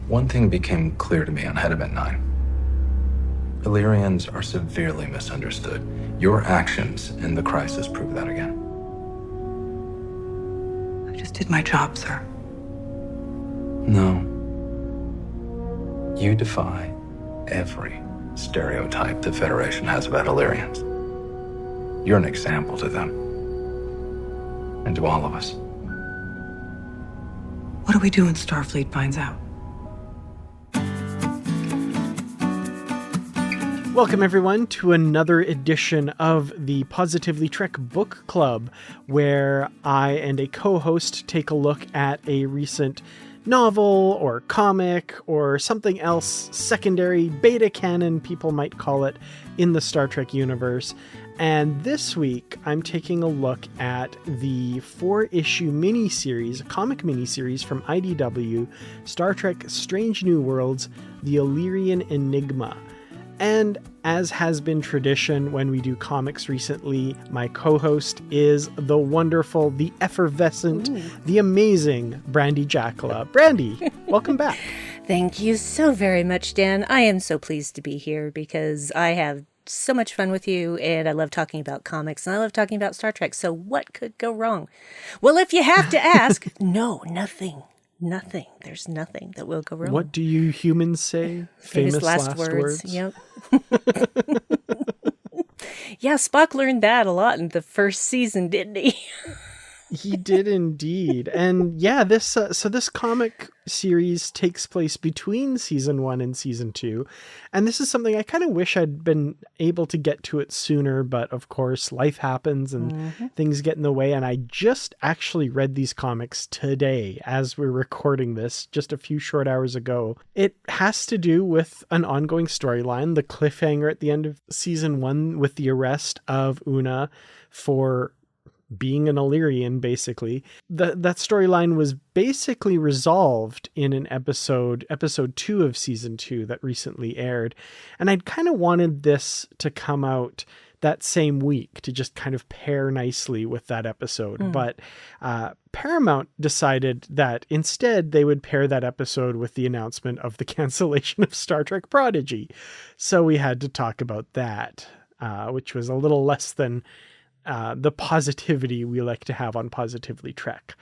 One thing became clear to me on Hediment 9. Illyrians are severely misunderstood. Your actions in the crisis prove that again. I just did my job, sir. No. You defy every stereotype the Federation has about Illyrians. You're an example to them. And to all of us. What do we do when Starfleet finds out? Welcome, everyone, to another edition of the Positively Trek Book Club, where I and a co-host take a look at a recent novel or comic or something else, secondary, beta canon, people might call it, in the Star Trek universe. And this week, I'm taking a look at the 4-issue miniseries, comic miniseries from IDW, Star Trek Strange New Worlds, The Illyrian Enigma. And as has been tradition when we do comics recently, my co-host is the wonderful, the effervescent, the amazing Brandi Jackola. Brandi, welcome back. Thank you so very much, Dan. I am so pleased to be here because I have so much fun with you, and I love talking about comics, and I love talking about Star Trek. So what could go wrong? Well, if you have to ask, no, nothing. Nothing. There's nothing that will go wrong. What do you humans say? Famous last words. Yep. Yeah, Spock learned that a lot in the first season, didn't he? He did indeed. And yeah, this comic series takes place between season 1 and season 2. And this is something I kind of wish I'd been able to get to it sooner, but of course life happens and things get in the way. And I just actually read these comics today as we're recording this, just a few short hours ago. It has to do with an ongoing storyline, the cliffhanger at the end of season 1 with the arrest of Una for being an Illyrian, basically. That storyline was basically resolved in an episode 2 of season 2 that recently aired. And I'd kind of wanted this to come out that same week to just kind of pair nicely with that episode. But Paramount decided that instead they would pair that episode with the announcement of the cancellation of Star Trek Prodigy. So we had to talk about that, which was a little less than the positivity we like to have on Positively Trek.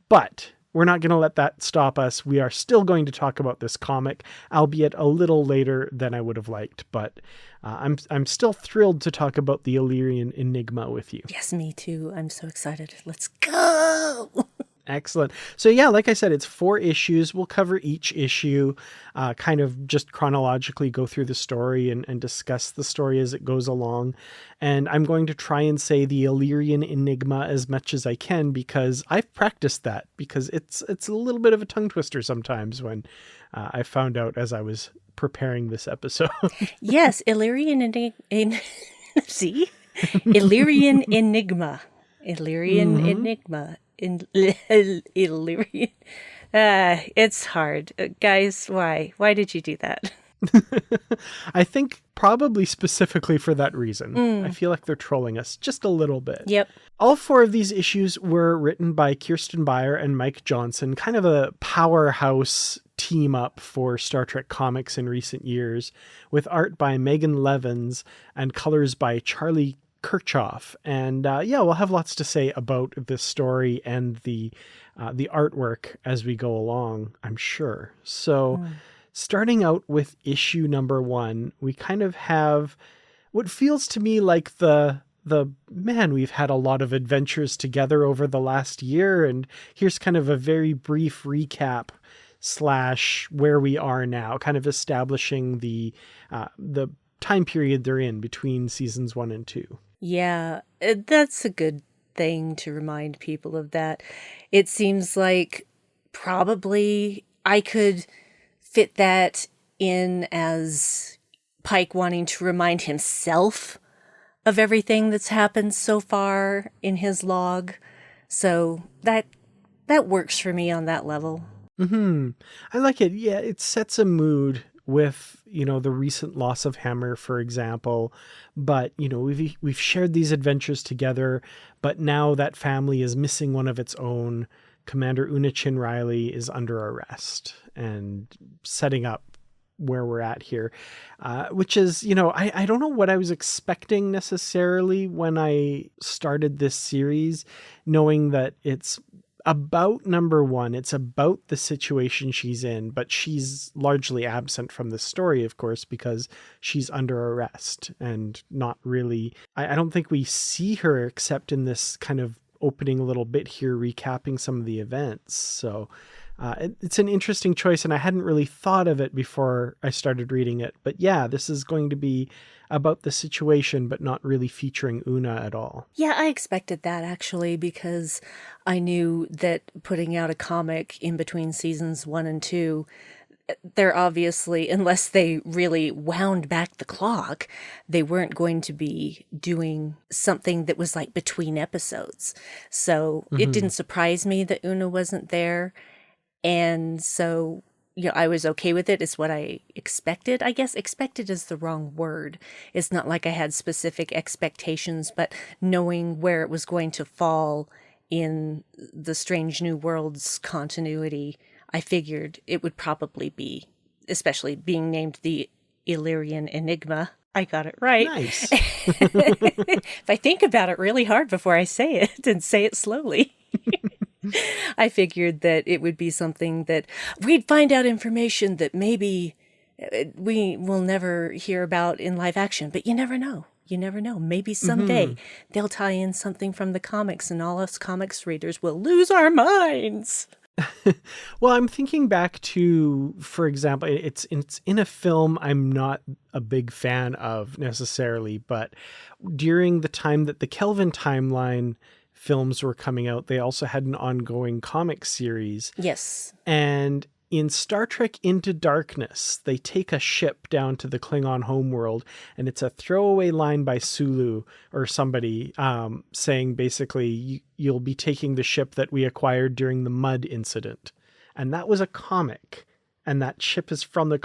But we're not going to let that stop us. We are still going to talk about this comic, albeit a little later than I would have liked. But I'm still thrilled to talk about the Illyrian Enigma with you. Yes, me too. I'm so excited. Let's go! Excellent. So yeah, like I said, it's 4 issues. We'll cover each issue, kind of just chronologically go through the story and discuss the story as it goes along. And I'm going to try and say the Illyrian Enigma as much as I can because I've practiced that, because it's a little bit of a tongue twister sometimes when I found out as I was preparing this episode. Yes, Illyrian See? Illyrian Enigma. Illyrian Enigma. Illyrian. It's hard. Guys, why? Why did you do that? I think probably specifically for that reason. I feel like they're trolling us just a little bit. Yep. All 4 of these issues were written by Kirsten Beyer and Mike Johnson, kind of a powerhouse team up for Star Trek comics in recent years, with art by Megan Levins and colors by Charlie Kirchhoff. And we'll have lots to say about this story and the artwork as we go along, I'm sure. So starting out with issue number 1, we kind of have what feels to me like we've had a lot of adventures together over the last year. And here's kind of a very brief recap / where we are now, kind of establishing the time period they're in between seasons 1 and 2. Yeah, that's a good thing to remind people of that. It seems like probably I could fit that in as Pike wanting to remind himself of everything that's happened so far in his log. So that works for me on that level. I like it. Yeah, it sets a mood with, the recent loss of Hammer, for example. But, we've shared these adventures together, but now that family is missing one of its own. Commander Una Chin Riley is under arrest, and setting up where we're at here, which is, I don't know what I was expecting necessarily when I started this series, knowing that it's about number one, it's about the situation she's in, but she's largely absent from the story, of course, because she's under arrest and not really, I don't think we see her except in this kind of opening little bit here, recapping some of the events. So it's an interesting choice, and I hadn't really thought of it before I started reading it. But yeah, this is going to be about the situation, but not really featuring Una at all. Yeah, I expected that, actually, because I knew that putting out a comic in between seasons 1 and 2, they're obviously, unless they really wound back the clock, they weren't going to be doing something that was like between episodes. So it didn't surprise me that Una wasn't there. And so, I was okay with it. It's what I expected. I guess expected is the wrong word. It's not like I had specific expectations, but knowing where it was going to fall in the Strange New Worlds continuity, I figured it would probably be, especially being named the Illyrian Enigma. I got it right. Nice. If I think about it really hard before I say it and say it slowly. I figured that it would be something that we'd find out information that maybe we will never hear about in live action, but you never know. You never know. Maybe someday they'll tie in something from the comics and all us comics readers will lose our minds. Well, I'm thinking back to, for example, it's in a film I'm not a big fan of necessarily, but during the time that the Kelvin timeline films were coming out, they also had an ongoing comic series. Yes. And in Star Trek Into Darkness, they take a ship down to the Klingon homeworld, and it's a throwaway line by Sulu or somebody saying basically, you'll be taking the ship that we acquired during the Mud incident. And that was a comic. And that ship is from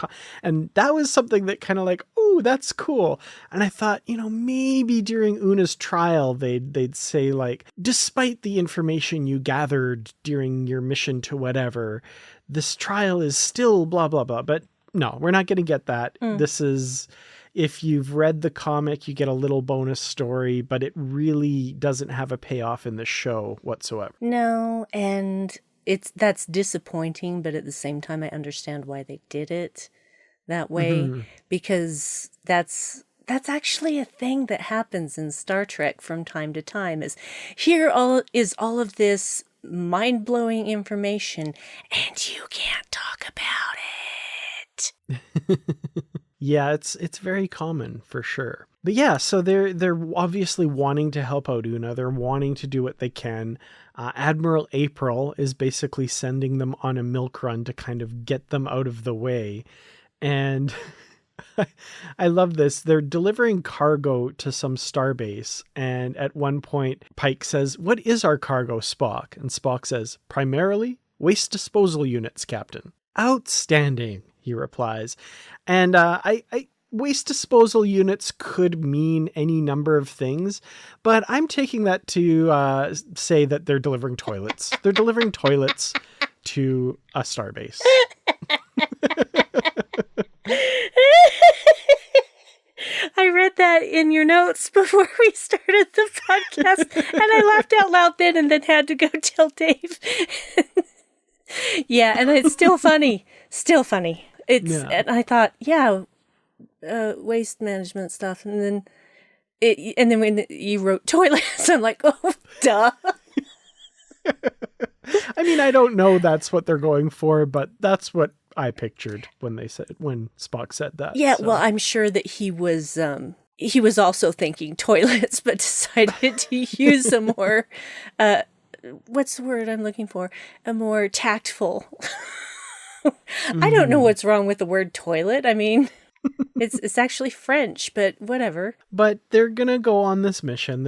and that was something that kind of like, oh, that's cool. And I thought, maybe during Una's trial, they'd say like, despite the information you gathered during your mission to whatever, this trial is still blah, blah, blah. But no, we're not going to get that. This is, if you've read the comic, you get a little bonus story, but it really doesn't have a payoff in the show whatsoever. No, and that's disappointing, but at the same time, I understand why they did it that way, because that's actually a thing that happens in Star Trek from time to time. Is all of this mind-blowing information, and you can't talk about it. Yeah, it's very common for sure. But yeah, so they're obviously wanting to help out Una. They're wanting to do what they can. Admiral April is basically sending them on a milk run to kind of get them out of the way. And I love this. They're delivering cargo to some starbase. And at one point, Pike says, "What is our cargo, Spock?" And Spock says, "Primarily waste disposal units, Captain." "Outstanding," he replies. And waste disposal units could mean any number of things, but I'm taking that to say that they're delivering toilets. They're delivering toilets to a starbase. I read that in your notes before we started the podcast, and I laughed out loud then and then had to go tell Dave. Yeah, and it's still funny. Still funny. And I thought, yeah, waste management stuff, and then when you wrote toilets, I'm like, oh, duh. I mean, I don't know that's what they're going for, but that's what I pictured when Spock said that. Yeah, so. Well, I'm sure that he was also thinking toilets, but decided to use a more what's the word I'm looking for? A more tactful. I don't know what's wrong with the word toilet. I mean, it's actually French, but whatever. But they're gonna go on this mission.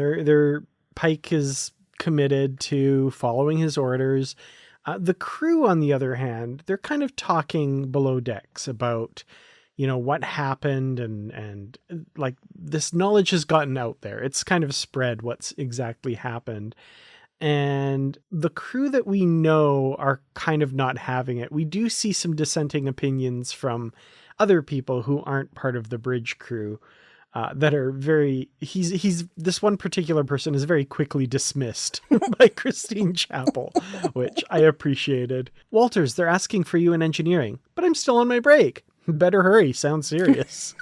Pike is committed to following his orders. The crew, on the other hand, they're kind of talking below decks about, what happened and like this knowledge has gotten out there. It's kind of spread what's exactly happened. And the crew that we know are kind of not having it. We do see some dissenting opinions from other people who aren't part of the bridge crew that are very, this one particular person is very quickly dismissed by Christine Chapel, which I appreciated. Walters, they're asking for you in engineering, but I'm still on my break. Better hurry. Sounds serious.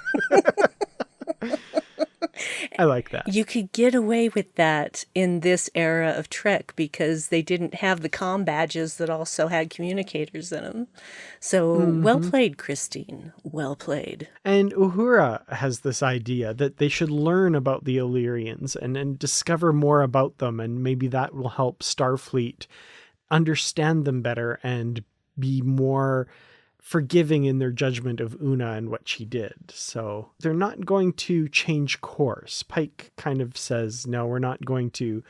I like that. You could get away with that in this era of Trek because they didn't have the comm badges that also had communicators in them. So well played, Christine. Well played. And Uhura has this idea that they should learn about the Illyrians and discover more about them. And maybe that will help Starfleet understand them better and be more forgiving in their judgment of Una and what she did. So they're not going to change course. Pike kind of says, no, we're not going to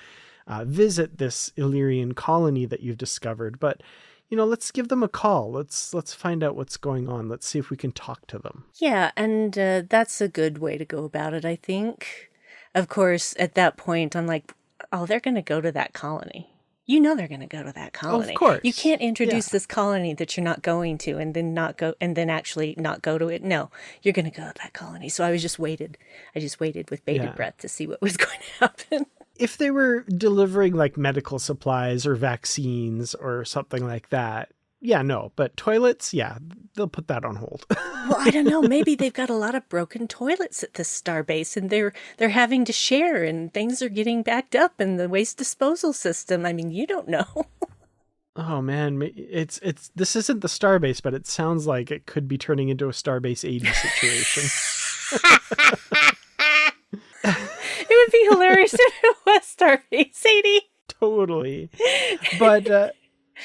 visit this Illyrian colony that you've discovered, but let's give them a call. Let's find out what's going on. Let's see if we can talk to them. Yeah, and that's a good way to go about it, I think. Of course, at that point, I'm like, oh, they're going to go to that colony. They're going to go to that colony. Of course. You can't introduce this colony that you're not going to and then actually not go to it. No, you're going to go to that colony. So I just waited with bated breath to see what was going to happen. If they were delivering like medical supplies or vaccines or something like that, no. But toilets, they'll put that on hold. Well, I don't know. Maybe they've got a lot of broken toilets at this starbase, and they're having to share, and things are getting backed up in the waste disposal system. I mean, you don't know. Oh man, it's this isn't the starbase, but it sounds like it could be turning into a Starbase 80 situation. It would be hilarious if it was Starbase 80. Totally. But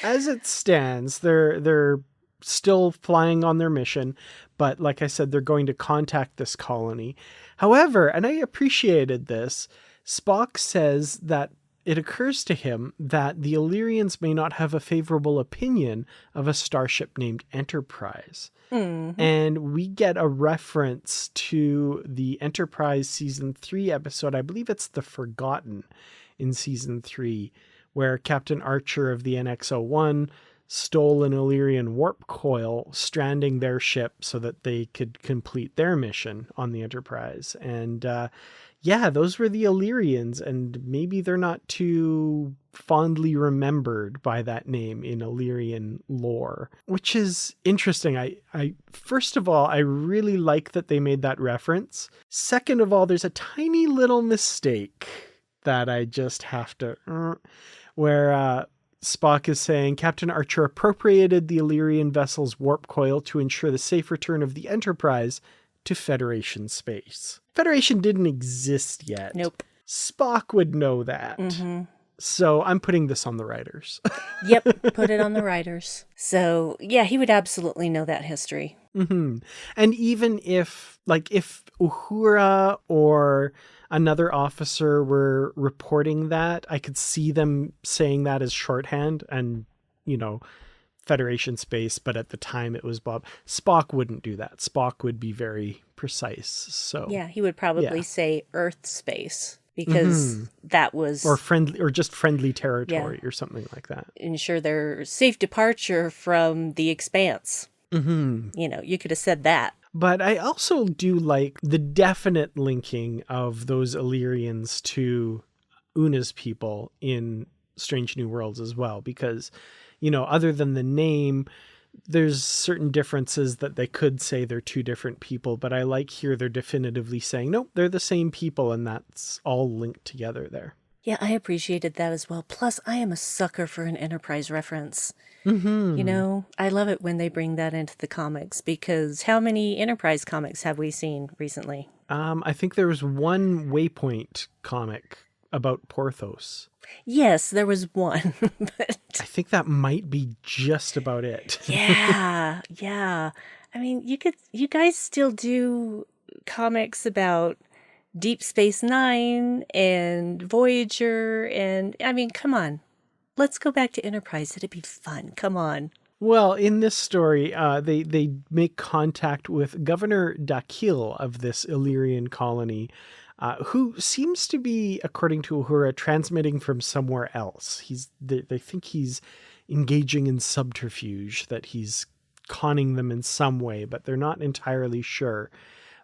as it stands, they're still flying on their mission, but like I said, they're going to contact this colony. However, and I appreciated this, Spock says that it occurs to him that the Illyrians may not have a favorable opinion of a starship named Enterprise. Mm-hmm. And we get a reference to the Enterprise Season 3 episode, I believe it's The Forgotten in Season 3, where Captain Archer of the NX-01 stole an Illyrian warp coil, stranding their ship so that they could complete their mission on the Enterprise. And those were the Illyrians, and maybe they're not too fondly remembered by that name in Illyrian lore, which is interesting. I first of all, I really like that they made that reference. Second of all, there's a tiny little mistake that I just have to... where Spock is saying Captain Archer appropriated the Illyrian vessel's warp coil to ensure the safe return of the Enterprise to Federation space. Federation didn't exist yet. Nope. Spock would know that. Mm-hmm. So I'm putting this on the writers. Yep, put it on the writers. So, he would absolutely know that history. Mm-hmm. And even if Uhura or another officer were reporting that, I could see them saying that as shorthand and, Federation space, but at the time it was Bob. Spock wouldn't do that. Spock would be very precise. So he would probably say Earth space because that was just friendly territory or something like that. Ensure their safe departure from the Expanse. Mm-hmm. You could have said that. But I also do like the definite linking of those Illyrians to Una's people in Strange New Worlds as well, because, other than the name, there's certain differences that they could say they're two different people, but I like here they're definitively saying, nope, they're the same people, and that's all linked together there. Yeah, I appreciated that as well. Plus, I am a sucker for an Enterprise reference. Mm-hmm. I love it when they bring that into the comics, because how many Enterprise comics have we seen recently? I think there was one Waypoint comic about Porthos. Yes, there was one. But I think that might be just about it. Yeah. I mean, you guys still do comics about Deep Space Nine and Voyager, and I mean, come on. Let's go back to Enterprise. It'd be fun. Come on. Well, in this story, they make contact with Governor Dakil of this Illyrian colony, who seems to be, according to Uhura, transmitting from somewhere else. They think he's engaging in subterfuge, that he's conning them in some way, but they're not entirely sure.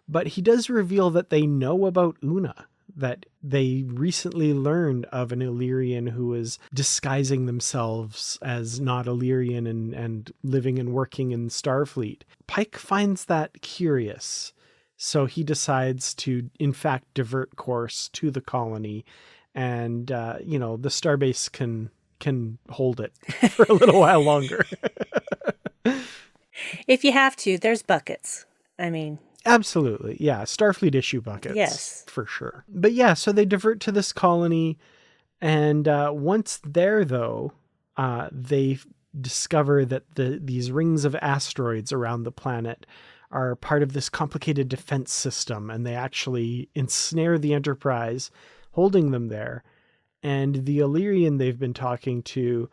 But he does reveal that they know about Una, that they recently learned of an Illyrian who is disguising themselves as not Illyrian and living and working in Starfleet. Pike finds that curious, so he decides to, in fact, divert course to the colony, and, the starbase can hold it for a little while longer. If you have to, there's buckets. I mean... Absolutely. Yeah. Starfleet issue buckets. Yes. For sure. But yeah, so they divert to this colony. And once there, though, they discover that these rings of asteroids around the planet are part of this complicated defense system. And they actually ensnare the Enterprise, holding them there. And the Illyrian they've been talking to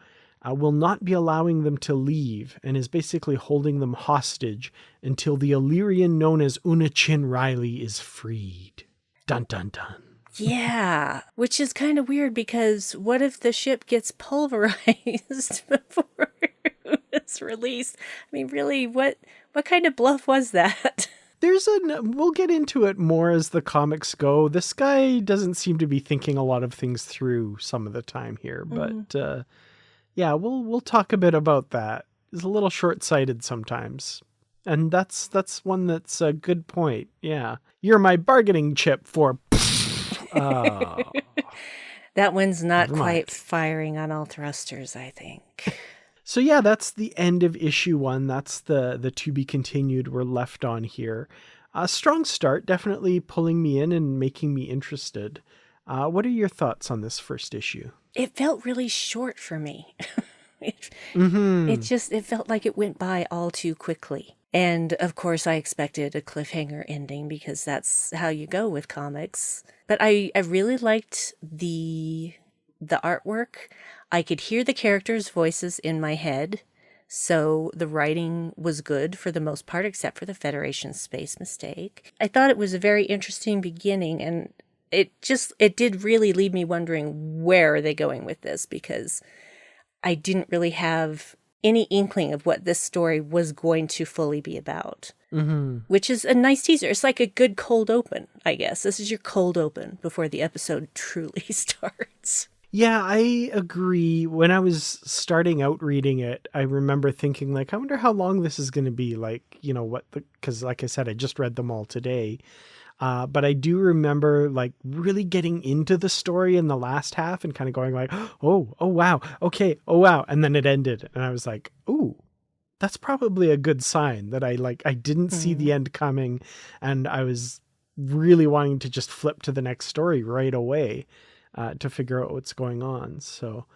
will not be allowing them to leave, and is basically holding them hostage until the Illyrian known as Una Chin Riley is freed. Dun dun dun. Yeah, which is kind of weird, because what if the ship gets pulverized before it's released? I mean, really, what kind of bluff was that? We'll get into it more as the comics go. This guy doesn't seem to be thinking a lot of things through some of the time here, but yeah, we'll talk a bit about that. It's a little short-sighted sometimes. And that's one that's a good point. Yeah. You're my bargaining chip for... Oh. That one's not quite firing on all thrusters, I think. So yeah, that's the end of issue 1. That's the to be continued we're left on here. A strong start, definitely pulling me in and making me interested. What are your thoughts on this first issue? It felt really short for me. It felt like it went by all too quickly. And of course I expected a cliffhanger ending, because that's how you go with comics. But I really liked the artwork. I could hear the characters' voices in my head. So the writing was good for the most part, except for the Federation space mistake. I thought it was a very interesting beginning, and it did really leave me wondering, where are they going with this? Because I didn't really have any inkling of what this story was going to fully be about, which is a nice teaser. It's like a good cold open, I guess. This is your cold open before the episode truly starts. Yeah, I agree. When I was starting out reading it, I remember thinking, like, I wonder how long this is going to be. Like, because like I said, I just read them all today. But I do remember like really getting into the story in the last half and kind of going like, oh, wow. Okay. Oh, wow. And then it ended. And I was like, ooh, that's probably a good sign that I didn't see the end coming. And I was really wanting to just flip to the next story right away to figure out what's going on. So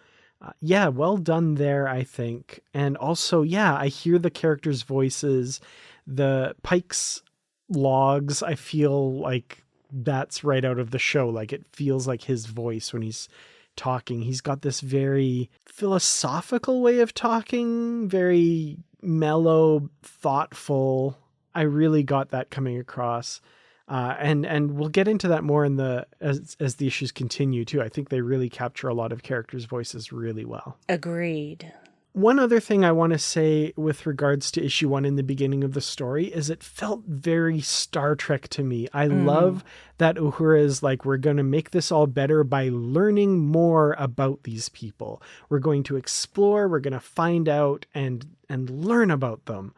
yeah, well done there, I think. And also, yeah, I hear the characters' voices, the Pike's logs. I feel like that's right out of the show. Like it feels like his voice when he's talking. He's got this very philosophical way of talking, very mellow, thoughtful. I really got that coming across. And we'll get into that more as the issues continue too. I think they really capture a lot of characters' voices really well. Agreed. One other thing I want to say with regards to issue 1 in the beginning of the story is it felt very Star Trek to me. I love that Uhura is like, we're going to make this all better by learning more about these people. We're going to explore, we're going to find out and learn about them.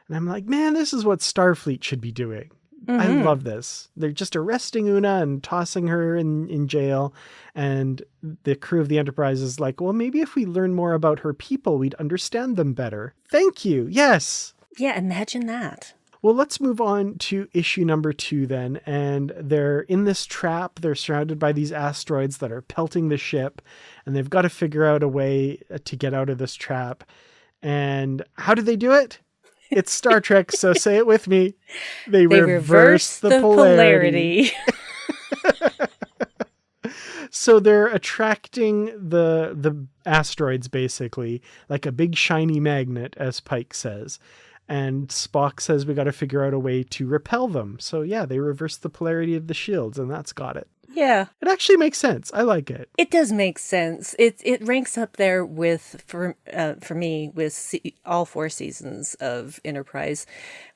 And I'm like, man, this is what Starfleet should be doing. I love this. They're just arresting Una and tossing her in jail. And the crew of the Enterprise is like, well, maybe if we learn more about her people, we'd understand them better. Thank you. Yes. Yeah, imagine that. Well, let's move on to issue number 2 then. And they're in this trap. They're surrounded by these asteroids that are pelting the ship. And they've got to figure out a way to get out of this trap. And how do they do it? It's Star Trek, so say it with me. They reverse the polarity. So they're attracting the asteroids, basically, like a big shiny magnet, as Pike says. And Spock says we got to figure out a way to repel them. So yeah, they reverse the polarity of the shields, and that's got it. Yeah. It actually makes sense. I like it. It does make sense. It ranks up there with, for me, with all 4 seasons of Enterprise,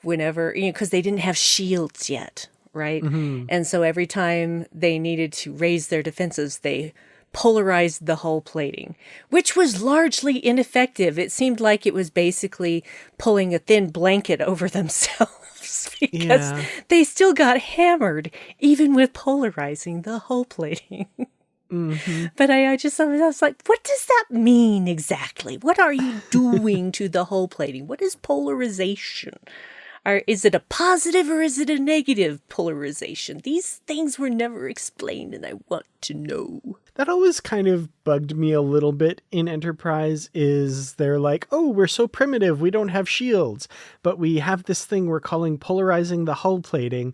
whenever, because they didn't have shields yet, right? Mm-hmm. And so every time they needed to raise their defenses, they polarized the hull plating, which was largely ineffective. It seemed like it was basically pulling a thin blanket over themselves because they still got hammered, even with polarizing the hull plating. Mm-hmm. But I was like, what does that mean exactly? What are you doing to the hull plating? What is polarization? Is it a positive or is it a negative polarization? These things were never explained, and I want to know. That always kind of bugged me a little bit in Enterprise, is they're like, oh, we're so primitive, we don't have shields, but we have this thing we're calling polarizing the hull plating.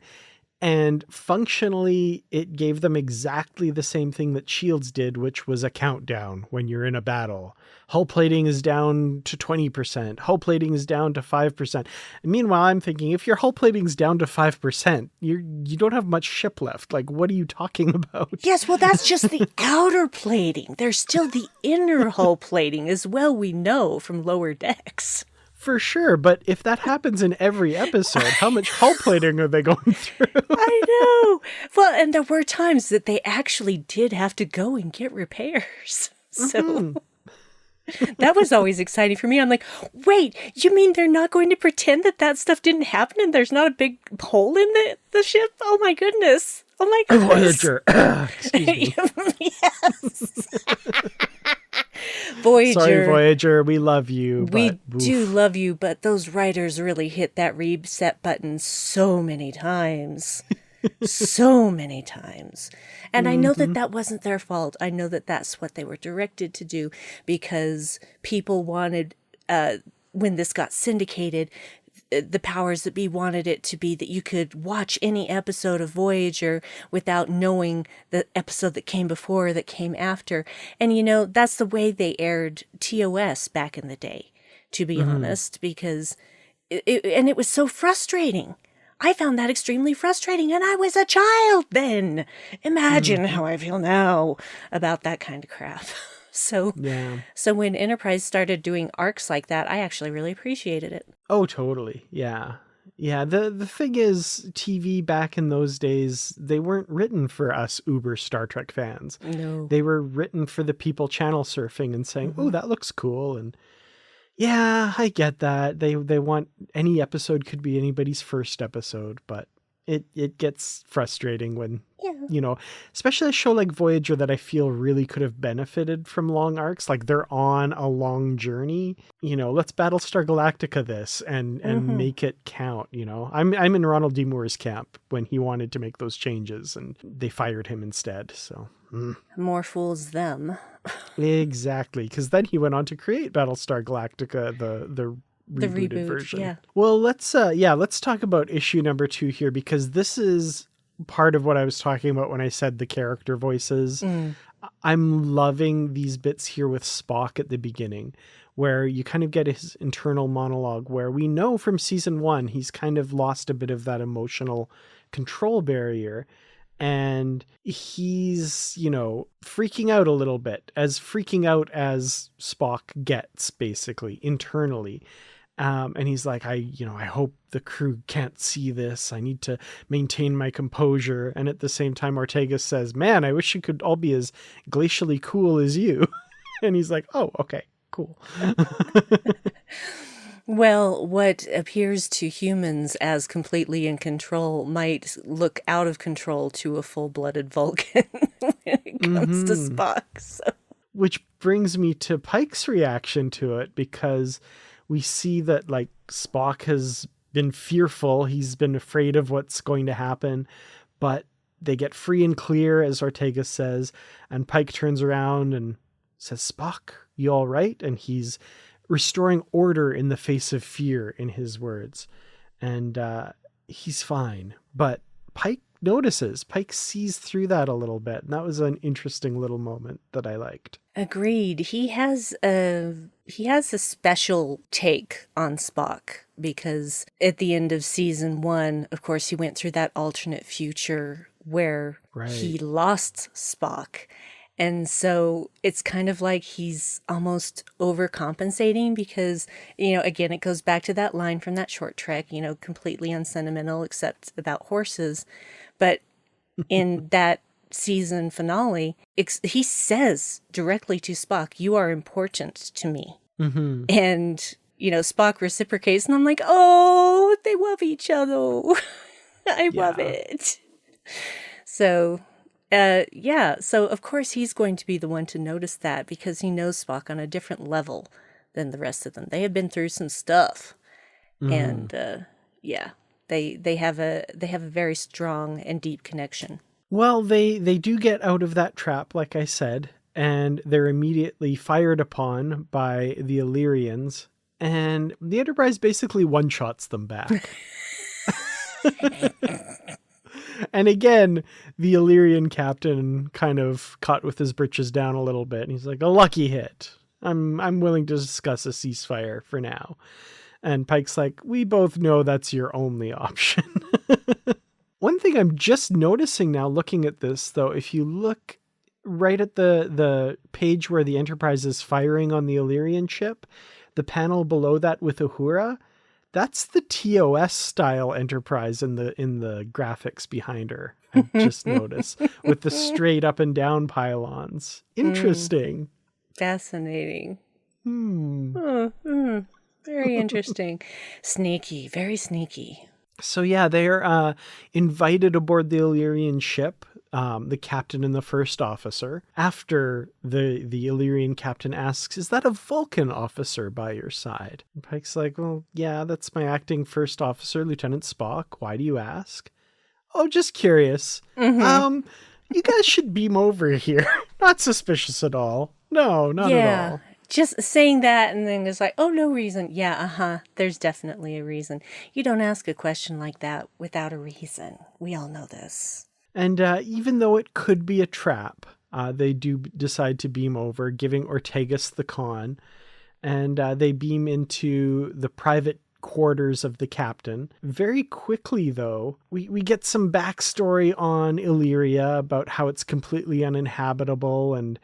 And functionally, it gave them exactly the same thing that shields did, which was a countdown when you're in a battle. Hull plating is down to 20%. Hull plating is down to 5%. And meanwhile, I'm thinking, if your hull plating is down to 5%, you don't have much ship left. Like, what are you talking about? Yes, well, that's just the outer plating. There's still the inner hull plating as well, we know, from lower decks. For sure, but if that happens in every episode, how much hull plating are they going through? I know. Well, and there were times that they actually did have to go and get repairs. So that was always exciting for me. I'm like, wait, you mean they're not going to pretend that stuff didn't happen and there's not a big hole in the ship? Oh my goodness. Oh my goodness. Voyager. Excuse me. Yes. Voyager. Sorry, Voyager. We love you. We do love you, but those writers really hit that reset button so many times. So many times. And I know that wasn't their fault. I know that that's what they were directed to do, because people wanted, when this got syndicated, the powers that be wanted it to be that you could watch any episode of Voyager without knowing the episode that came before or that came after. And, that's the way they aired TOS back in the day, to be honest, because it was so frustrating. I found that extremely frustrating, and I was a child then. Imagine how I feel now about that kind of crap. So when Enterprise started doing arcs like that, I actually really appreciated it. Oh, totally. Yeah. Yeah. The thing is, TV back in those days, they weren't written for us uber Star Trek fans. No. They were written for the people channel surfing and saying, oh, that looks cool. And yeah, I get that. They want any episode could be anybody's first episode, but it gets frustrating when, especially a show like Voyager that I feel really could have benefited from long arcs. Like, they're on a long journey, let's Battlestar Galactica this and make it count. I'm in Ronald D. Moore's camp when he wanted to make those changes and they fired him instead. So more fools them. Exactly. Cause then he went on to create Battlestar Galactica, the rebooted version. Yeah. Well, let's talk about issue number 2 here, because this is part of what I was talking about when I said the character voices. I'm loving these bits here with Spock at the beginning, where you kind of get his internal monologue, where we know from season 1, he's kind of lost a bit of that emotional control barrier. And he's, freaking out a little bit, as freaking out as Spock gets, basically, internally. And he's like, I hope the crew can't see this. I need to maintain my composure. And at the same time, Ortega says, man, I wish you could all be as glacially cool as you. And he's like, oh, okay, cool. Well, what appears to humans as completely in control might look out of control to a full-blooded Vulcan when it comes to Spock. So. Which brings me to Pike's reaction to it, because we see that, like, Spock has been fearful. He's been afraid of what's going to happen, but they get free and clear, as Ortega says, and Pike turns around and says, Spock, you all right? And he's restoring order in the face of fear, in his words. And he's fine. But Pike notices. Pike sees through that a little bit. And that was an interesting little moment that I liked. Agreed. He has a special take on Spock because at the end of season 1, of course, he went through that alternate future where he lost Spock. And so it's kind of like he's almost overcompensating because, again, it goes back to that line from that short trek, completely unsentimental except about horses. But in that season finale, he says directly to Spock, "You are important to me." Mm-hmm. And, Spock reciprocates, and I'm like, oh, they love each other. I love it. So... so of course he's going to be the one to notice that because he knows Spock on a different level than the rest of them. They have been through some stuff, and they have a very strong and deep connection. Well, they do get out of that trap, like I said, and they're immediately fired upon by the Illyrians, and the Enterprise basically one-shots them back. And again, the Illyrian captain kind of caught with his britches down a little bit. And he's like, a lucky hit. I'm willing to discuss a ceasefire for now. And Pike's like, we both know that's your only option. One thing I'm just noticing now looking at this, though, if you look right at the page where the Enterprise is firing on the Illyrian ship, the panel below that with Uhura, that's the TOS style Enterprise in the graphics behind her. I just noticed with the straight up and down pylons. Interesting. Fascinating. Very interesting. Sneaky, very sneaky. So yeah, they're invited aboard the Illyrian ship, the captain and the first officer. After the Illyrian captain asks, is that a Vulcan officer by your side? And Pike's like, well, yeah, that's my acting first officer, Lieutenant Spock. Why do you ask? Oh, just curious. Mm-hmm. You guys should beam over here. Not suspicious at all. No, not at all. Just saying that and then it's like, oh, no reason. Yeah, there's definitely a reason. You don't ask a question like that without a reason. We all know this. And even though it could be a trap, they do decide to beam over, giving Ortegas the con. And they beam into the private quarters of the captain. Very quickly, though, we get some backstory on Illyria about how it's completely uninhabitable, and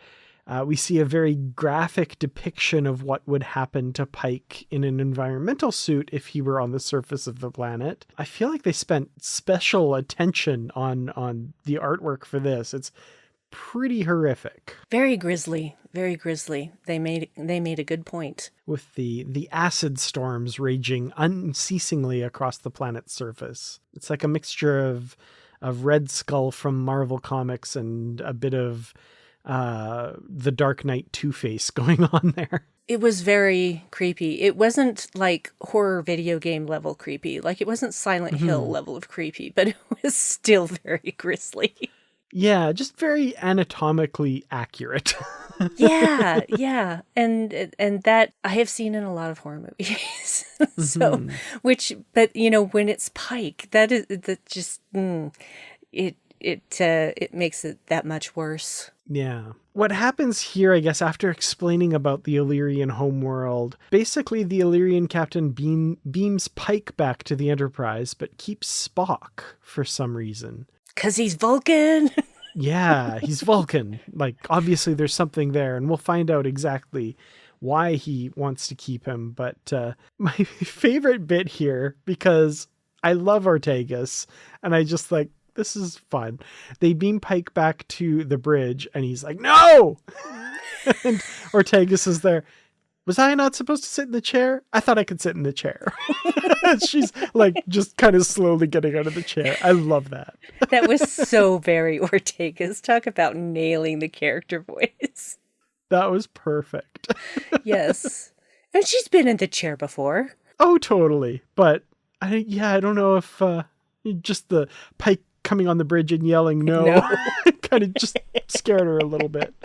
we see a very graphic depiction of what would happen to Pike in an environmental suit if he were on the surface of the planet. I feel like they spent special attention on the artwork for this. It's pretty horrific. Very grisly, very grisly. They made a good point. With the acid storms raging unceasingly across the planet's surface. It's like a mixture of Red Skull from Marvel Comics and a bit of the Dark Knight Two-Face going on there. It was very creepy. It wasn't like horror video game level creepy. Like it wasn't Silent Hill level of creepy, but it was still very grisly. Yeah, just very anatomically accurate. Yeah. And that I have seen in a lot of horror movies. So, but when it's Pike, it makes it that much worse. Yeah. What happens here, I guess, after explaining about the Illyrian homeworld, basically the Illyrian captain beams Pike back to the Enterprise, but keeps Spock for some reason. 'Cause he's Vulcan. Yeah, he's Vulcan. Like, obviously there's something there, and we'll find out exactly why he wants to keep him. But my favorite bit here, because I love Ortegas, and I just like, this is fun. They beam Pike back to the bridge, and he's like, no! And Ortegas is there. Was I not supposed to sit in the chair? I thought I could sit in the chair. She's like just kind of slowly getting out of the chair. I love that. That was so very Ortegas. Talk about nailing the character voice. That was perfect. Yes. And she's been in the chair before. Oh, totally. But I don't know if just the Pike coming on the bridge and yelling no. kind of just scared her a little bit.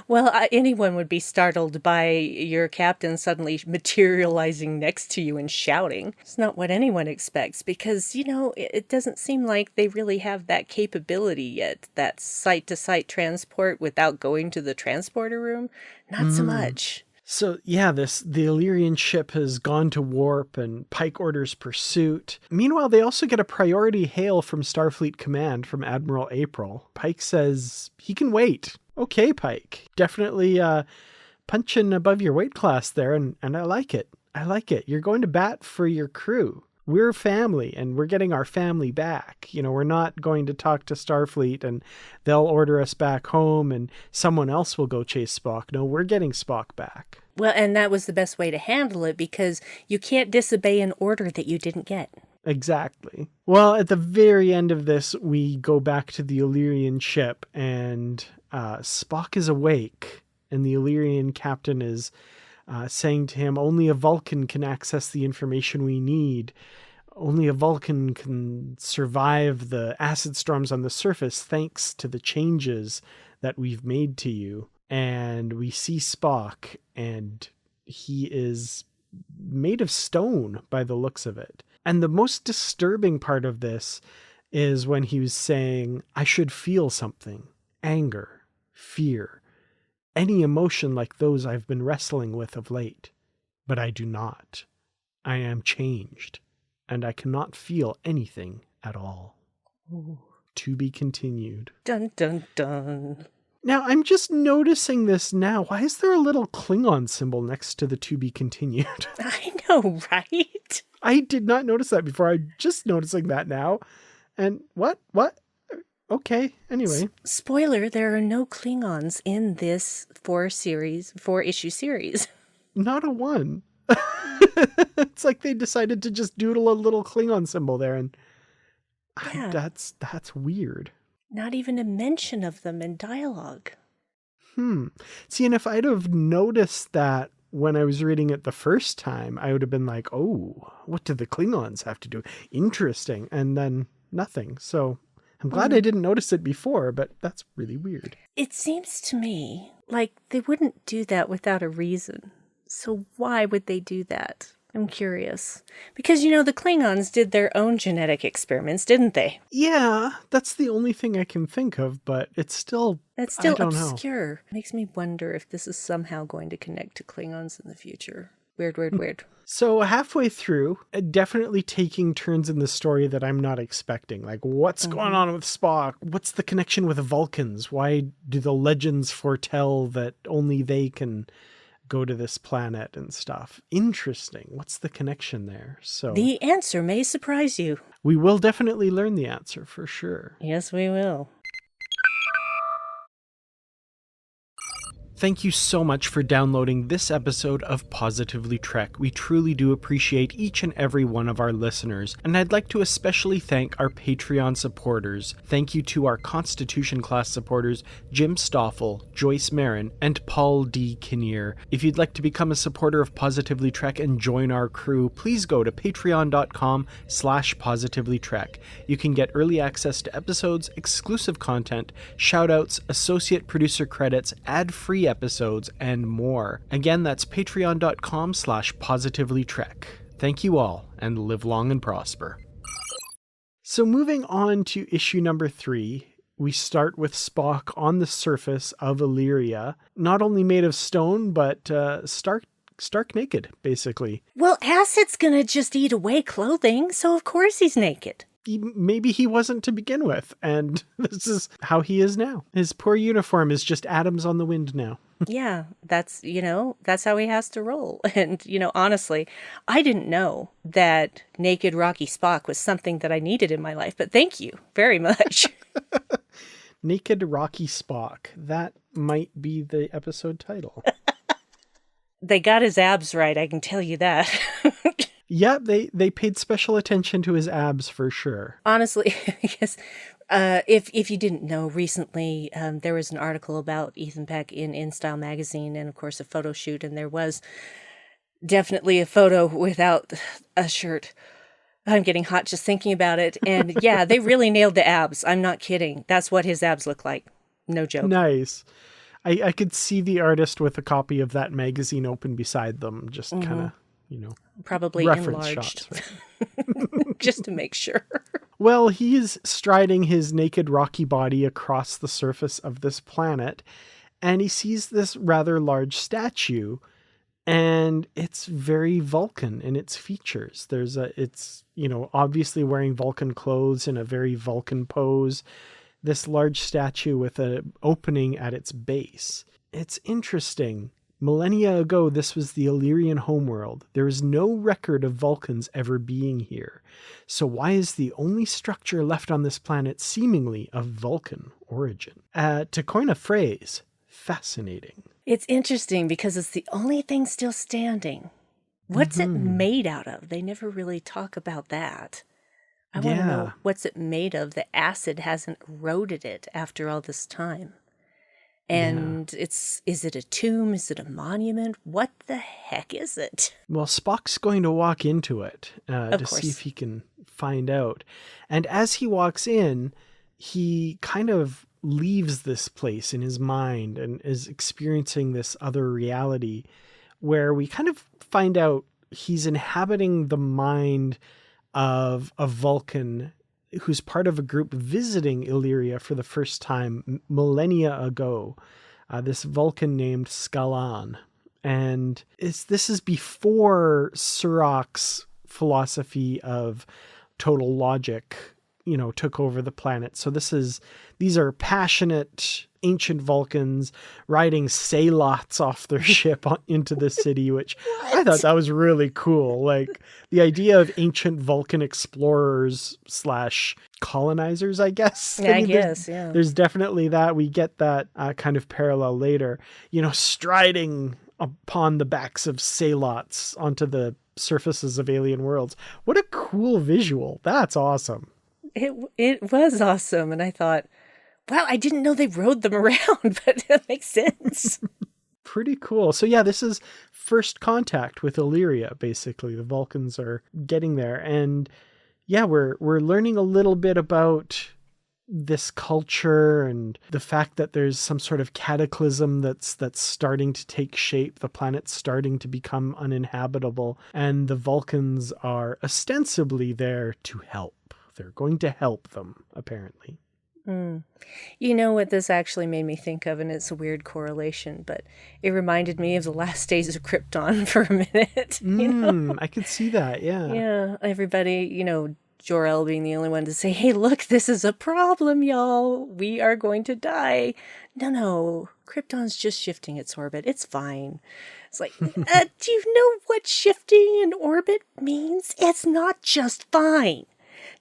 Well, anyone would be startled by your captain suddenly materializing next to you and shouting. It's not what anyone expects because, it doesn't seem like they really have that capability yet, that site-to-site transport without going to the transporter room. Not so much. So yeah, the Illyrian ship has gone to warp and Pike orders pursuit. Meanwhile, they also get a priority hail from Starfleet Command from Admiral April. Pike says he can wait. Okay, Pike. Definitely punching above your weight class there, and I like it. I like it. You're going to bat for your crew. We're family, and we're getting our family back. You know, we're not going to talk to Starfleet and they'll order us back home and someone else will go chase Spock. No, we're getting Spock back. Well, and that was the best way to handle it, because you can't disobey an order that you didn't get. Exactly. Well, at the very end of this, we go back to the Illyrian ship, and Spock is awake, and the Illyrian captain is saying to him, only a Vulcan can access the information we need. Only a Vulcan can survive the acid storms on the surface thanks to the changes that we've made to you. And we see Spock, and he is made of stone by the looks of it. And the most disturbing part of this is when he was saying, I should feel something. Anger, fear, any emotion like those I've been wrestling with of late. But I do not. I am changed, and I cannot feel anything at all. Ooh. To be continued. Dun, dun, dun. Now, I'm just noticing this now. Why is there a little Klingon symbol next to the to be continued? I know, right? I did not notice that before. I'm just noticing that now. And what? Okay, anyway. Spoiler, there are no Klingons in this 4-issue series. Not a one. It's like they decided to just doodle a little Klingon symbol there, and Yeah. that's weird. Not even a mention of them in dialogue. See, and if I'd have noticed that when I was reading it the first time, I would have been like, oh, what do the Klingons have to do? Interesting. And then nothing. So I'm glad I didn't notice it before, but that's really weird. It seems to me like they wouldn't do that without a reason. So why would they do that? I'm curious. Because, the Klingons did their own genetic experiments, didn't they? Yeah, that's the only thing I can think of, but it's still... That's still I don't know. obscure. Makes me wonder if this is somehow going to connect to Klingons in the future. Weird. So halfway through, definitely taking turns in the story that I'm not expecting. Like, what's going on with Spock? What's the connection with Vulcans? Why do the legends foretell that only they can go to this planet and stuff? Interesting. What's the connection there? So The answer may surprise you. we will definitely learn the answer for sure. Yes, we will. Thank you so much for downloading this episode of Positively Trek. We truly do appreciate each and every one of our listeners, and I'd like to especially thank our Patreon supporters. Thank you to our Constitution class supporters, Jim Stoffel, Joyce Marin, and Paul D. Kinnear. If you'd like to become a supporter of Positively Trek and join our crew, please go to patreon.com/positivelytrek. You can get early access to episodes, exclusive content, shoutouts, associate producer credits, ad-free episodes, and more. Again, that's patreon.com/positivelytrek. Thank you all, and live long and prosper. So moving on to issue number 3, we start with Spock on the surface of Illyria, not only made of stone, but stark naked, basically. Well, acid's gonna just eat away clothing, so of course he's naked. Maybe he wasn't to begin with, and this is how he is now. His poor uniform is just atoms on the wind now. Yeah, that's how he has to roll. And, honestly, I didn't know that naked Rocky Spock was something that I needed in my life, but thank you very much. Naked Rocky Spock. That might be the episode title. They got his abs right, I can tell you that. Yeah, they paid special attention to his abs for sure. Honestly, yes. If you didn't know, recently there was an article about Ethan Peck in InStyle magazine, and of course a photo shoot, and there was definitely a photo without a shirt. I'm getting hot just thinking about it. And yeah, they really nailed the abs. I'm not kidding. That's what his abs look like. No joke. Nice. I could see the artist with a copy of that magazine open beside them, just kind of, probably reference enlarged. shots. Right? Just to make sure. Well, he's striding his naked rocky body across the surface of this planet, and he sees this rather large statue And it's very Vulcan in its features. It's, obviously wearing Vulcan clothes in a very Vulcan pose. This large statue with an opening at its base. It's interesting. Millennia ago, this was the Illyrian homeworld. There is no record of Vulcans ever being here. So why is the only structure left on this planet seemingly of Vulcan origin? To coin a phrase, fascinating. It's interesting because it's the only thing still standing. What's it made out of? They never really talk about that. I want to know, what's it made of? The acid hasn't eroded it after all this time. And is it a tomb? Is it a monument? What the heck is it? Well, Spock's going to walk into it to course. see if he can find out. And as he walks in, he kind of leaves this place in his mind and is experiencing this other reality where we kind of find out he's inhabiting the mind of a Vulcan who's part of a group visiting Illyria for the first time millennia ago, this Vulcan named Skalan. And this is before Surak's philosophy of total logic, took over the planet. So these are passionate ancient Vulcans riding Saylots off their ship into the city, which I thought that was really cool. Like the idea of ancient Vulcan explorers / colonizers, I guess. Yeah, I guess, yeah. There's definitely that. We get that kind of parallel later, striding upon the backs of Saylots onto the surfaces of alien worlds. What a cool visual. That's awesome. It was awesome. And I thought, wow, I didn't know they rode them around, but that makes sense. Pretty cool. So yeah, this is first contact with Illyria, basically. The Vulcans are getting there. And yeah, we're learning a little bit about this culture and the fact that there's some sort of cataclysm that's starting to take shape. The planet's starting to become uninhabitable. And the Vulcans are ostensibly there to help. They're going to help them, apparently. You know what this actually made me think of, and it's a weird correlation, but it reminded me of the last days of Krypton for a minute. I could see that, yeah. Yeah, everybody, Jor-El being the only one to say, hey, look, this is a problem, y'all. We are going to die. No, Krypton's just shifting its orbit. It's fine. It's like, do you know what shifting an orbit means? It's not just fine.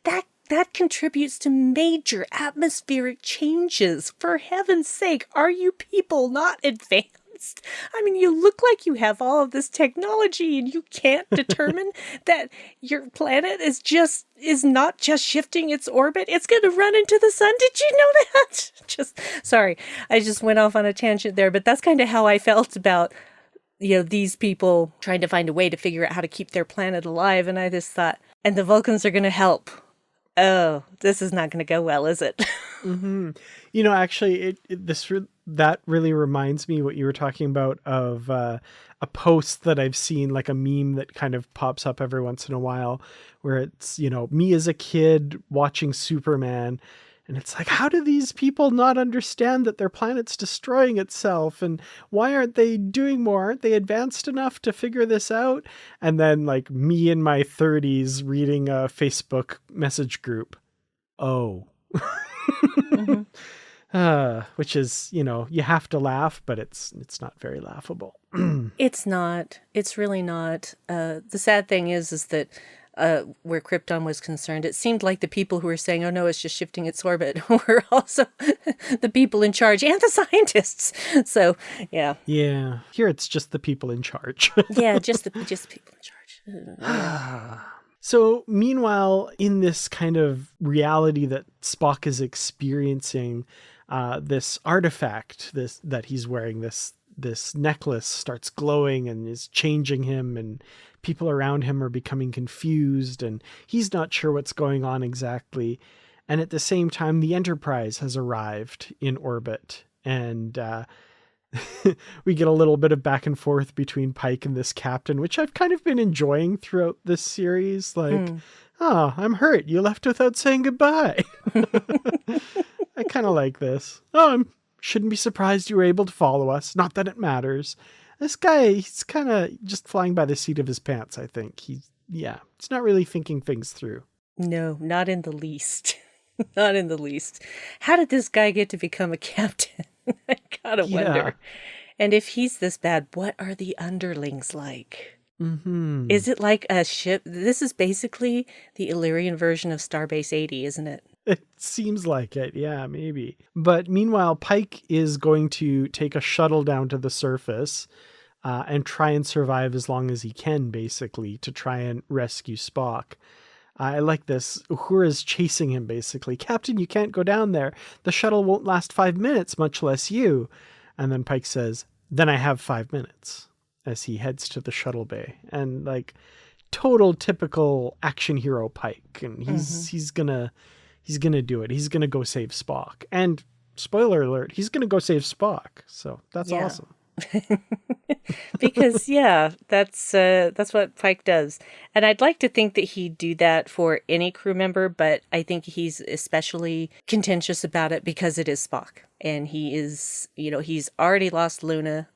That contributes to major atmospheric changes. For heaven's sake, are you people not advanced? I mean, you look like you have all of this technology and you can't determine that your planet is not just shifting its orbit. It's going to run into the sun. Did you know that? Sorry, I just went off on a tangent there, but that's kind of how I felt about, these people trying to find a way to figure out how to keep their planet alive. And I just thought, and the Vulcans are going to help. Oh, this is not going to go well, is it? Actually, that really reminds me what you were talking about of a post that I've seen, like a meme that kind of pops up every once in a while, where it's, me as a kid watching Superman. And it's like, how do these people not understand that their planet's destroying itself? And why aren't they doing more? Aren't they advanced enough to figure this out? And then like me in my 30s reading a Facebook message group. Oh. Which is, you have to laugh, but it's not very laughable. It's not. It's really not. The sad thing is that where Krypton was concerned, it seemed like the people who were saying, oh no, it's just shifting its orbit, were also the people in charge and the scientists. So, yeah. Yeah. Here it's just the people in charge. Yeah, just the people in charge. So meanwhile, in this kind of reality that Spock is experiencing, this artifact that he's wearing, this necklace starts glowing and is changing him, and people around him are becoming confused and he's not sure what's going on exactly. And at the same time, the Enterprise has arrived in orbit, and we get a little bit of back and forth between Pike and this captain, which I've kind of been enjoying throughout this series. Like, oh, I'm hurt. You left without saying goodbye. I kind of like this. Oh, I shouldn't be surprised you were able to follow us. Not that it matters. This guy, he's kind of just flying by the seat of his pants, I think. He's not really thinking things through. No, not in the least. Not in the least. How did this guy get to become a captain? I gotta wonder. And if he's this bad, what are the underlings like? Mm-hmm. Is it like a ship? This is basically the Illyrian version of Starbase 80, isn't it? It seems like it, yeah, maybe. But meanwhile, Pike is going to take a shuttle down to the surface and try and survive as long as he can, basically, to try and rescue Spock. I like this. Uhura's chasing him, basically. Captain, you can't go down there. The shuttle won't last 5 minutes, much less you. And then Pike says, then I have 5 minutes, as he heads to the shuttle bay. And like total typical action hero Pike. And he's gonna do it. He's gonna go save Spock. And spoiler alert, he's gonna go save Spock. So that's awesome. Because that's what Pike does. And I'd like to think that he'd do that for any crew member, but I think he's especially contentious about it because it is Spock. And he is, he's already lost Luna.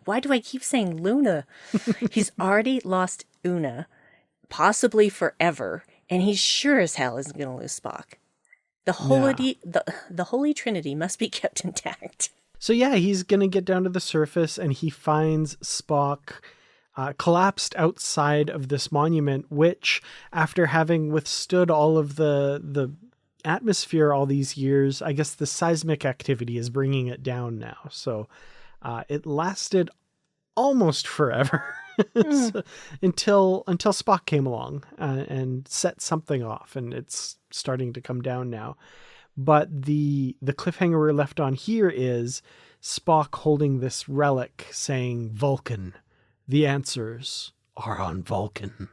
Why do I keep saying Luna? He's already lost Una, possibly forever, and he sure as hell isn't going to lose Spock. The Holy Trinity must be kept intact. So yeah, he's going to get down to the surface and he finds Spock collapsed outside of this monument, which, after having withstood all of the atmosphere all these years, I guess the seismic activity is bringing it down now. So it lasted almost forever until Spock came along and set something off, and it's starting to come down now. But the cliffhanger we're left on here is Spock holding this relic saying, Vulcan, the answers are on Vulcan.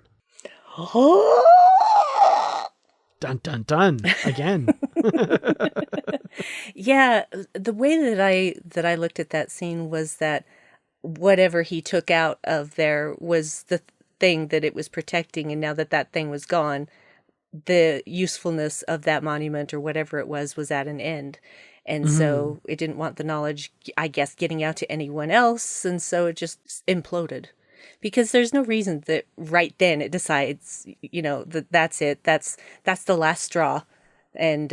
Dun, dun, dun. Again. Yeah, the way that I looked at that scene was that whatever he took out of there was the thing that it was protecting, and now that thing was gone, the usefulness of that monument or whatever it was at an end. And so it didn't want the knowledge, I guess, getting out to anyone else. And so it just imploded, because there's no reason that right then it decides, that's it. That's the last straw. And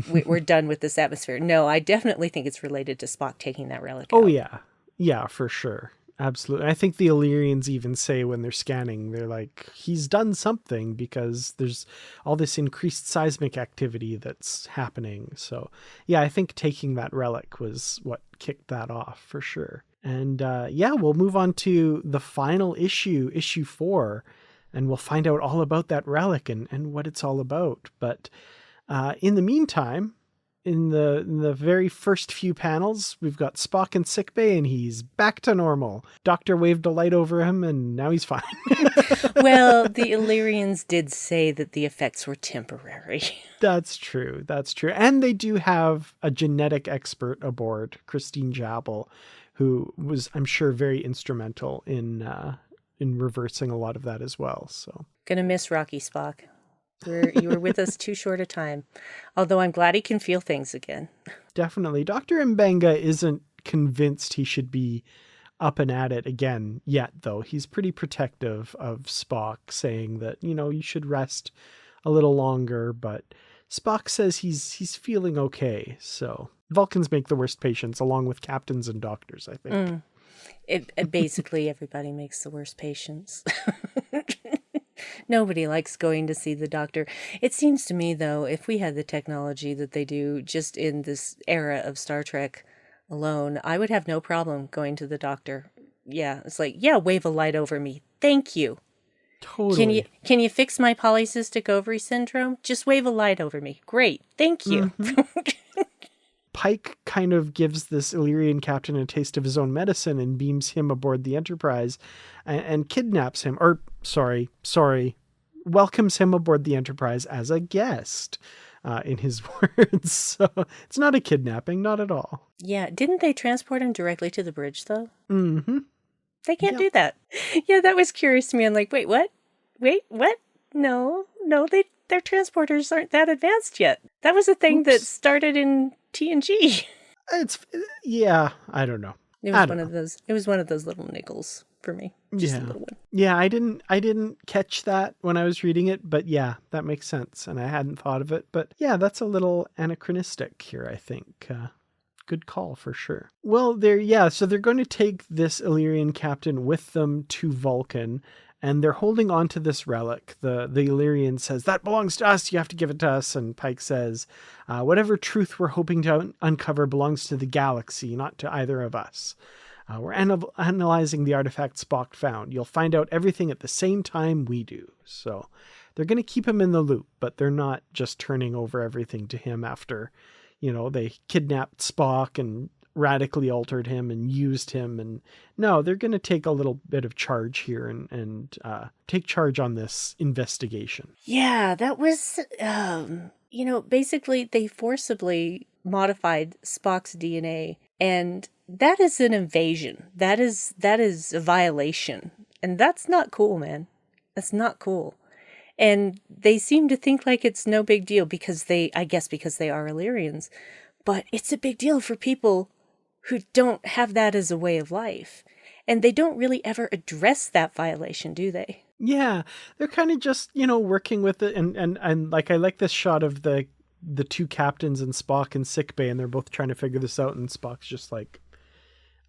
we're done with this atmosphere. No, I definitely think it's related to Spock taking that relic out. Oh, yeah. Yeah, for sure. Absolutely. I think the Illyrians even say when they're scanning, they're like, he's done something because there's all this increased seismic activity that's happening. So yeah, I think taking that relic was what kicked that off for sure. And we'll move on to the final issue 4, and we'll find out all about that relic and what it's all about. But in the meantime, in the very first few panels, we've got Spock in sickbay and he's back to normal. Doctor waved a light over him and now he's fine. Well, the Illyrians did say that the effects were temporary. That's true. And they do have a genetic expert aboard, Christine Jabel, who was, I'm sure, very instrumental in reversing a lot of that as well. So Gonna miss Rocky Spock. You were with us too short a time. Although I'm glad he can feel things again. Definitely. Dr. Mbenga isn't convinced he should be up and at it again yet, though. He's pretty protective of Spock, saying that, you should rest a little longer. But Spock says he's feeling okay. So Vulcans make the worst patients, along with captains and doctors, I think. It basically everybody makes the worst patients. Nobody likes going to see the doctor. It seems to me, though, if we had the technology that they do just in this era of Star Trek alone, I would have no problem going to the doctor. Yeah, it's like, wave a light over me. Thank you. Totally. Can you fix my polycystic ovary syndrome? Just wave a light over me. Great. Thank you. Pike kind of gives this Illyrian captain a taste of his own medicine and beams him aboard the Enterprise and kidnaps him, welcomes him aboard the Enterprise as a guest, in his words. So it's not a kidnapping, not at all. Yeah, didn't they transport him directly to the bridge, though? Mm-hmm. They can't do that. Yeah, that was curious to me. I'm like, wait, what? No, their transporters aren't that advanced yet. That was a thing that started in TNG. I don't know. It I was don't one of know. those. It was one of those little niggles for me. Just a Yeah. little one. Yeah, I didn't catch that when I was reading it, but yeah, that makes sense. And I hadn't thought of it. But yeah, that's a little anachronistic here, I think. Good call for sure. Well, so they're going to take this Illyrian captain with them to Vulcan, and they're holding on to this relic. The Illyrian says, "That belongs to us, you have to give it to us." And Pike says, "Whatever truth we're hoping to uncover belongs to the galaxy, not to either of us. We're analyzing the artifact Spock found. You'll find out everything at the same time we do." So they're going to keep him in the loop, but they're not just turning over everything to him after, they kidnapped Spock and radically altered him and used him. And no, they're going to take a little bit of charge here and take charge on this investigation. Yeah, that was, basically they forcibly modified Spock's DNA, and that is an invasion. That is a violation. And that's not cool, man. That's not cool. And they seem to think like it's no big deal because they are Illyrians. But it's a big deal for people who don't have that as a way of life. And they don't really ever address that violation, do they? Yeah, they're kind of just, working with it. And like, I like this shot of the two captains and Spock in sickbay, and they're both trying to figure this out. And Spock's just like,